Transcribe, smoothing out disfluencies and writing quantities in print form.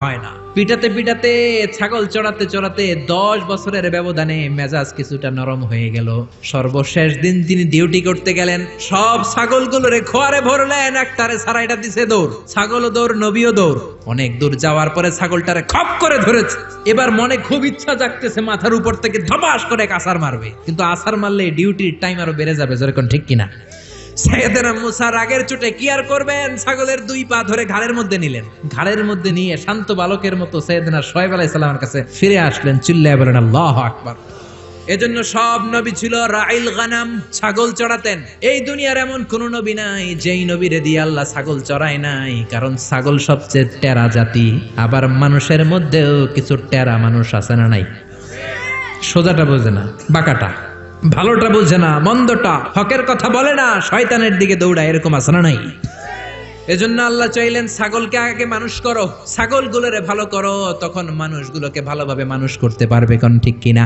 হয় না। পিটাতে পিটাতে ছাগল চড়াতে চড়াতে 10 বছরের ব্যবধানে মেজাজ কিছুটা নরম হয়ে গেল। সর্বশেষ দিন তিনি ডিউটি করতে গেলেন, সব ছাগলগুলোরে খোয়ারে ভরলেন, একটারে ছাড়াইটা দিছে দৌড়, ছাগলও দৌড়, নবীও দৌড়। অনেক দূর যাওয়ার পরে ছাগলটারে খপ করে ধরেছে। এবার মনে খুব ইচ্ছা জাগতেছে মাথার উপর থেকে ধপাস করে এক আছাড় মারবে, কিন্তু আছাড় মারলে ডিউটির টাইম আরো বেড়ে যাবে, যেরকম ঠিক কিনা। সাইয়েদনা মুসা রাগের চোটে কি আর করবেন, ছাগলের 2 পা ধরে ঘাড়ের মধ্যে নিলেন। ঘাড়ের মধ্যে নিয়ে শান্ত বালকের মতো সাইয়েদনা শুআয়ব আলাইহিস সালামের কাছে ফিরে আসলেন। চিল্লায়ে বলেন আল্লাহু আকবার। এজন্য সব নবী ছিল রাইল গানাম, ছাগল চড়াতেন। এই দুনিয়ার এমন কোন নবী নাই যেই নবীরে দিয়ে আল্লাহ ছাগল চড়ায় নাই, কারণ ছাগল সবচেয়ে টেরা জাতি। আবার মানুষের মধ্যেও কিছু টেরা মানুষ আছে না নাই? সোজাটা বোঝে না, বাঁকাটা, ভালোটা বুঝে না, মন্দটা, হকের কথা বলে না, শয়তানের দিকে দৌড়ায়, এরকম আছে না নাই? এজন্য আল্লাহ চাইলেন ছাগলকে আগে মানুষ করো, ছাগলগুলোরে ভালো করো, তখন মানুষগুলোকে ভালোভাবে মানুষ করতে পারবে। কোন ঠিক কিনা?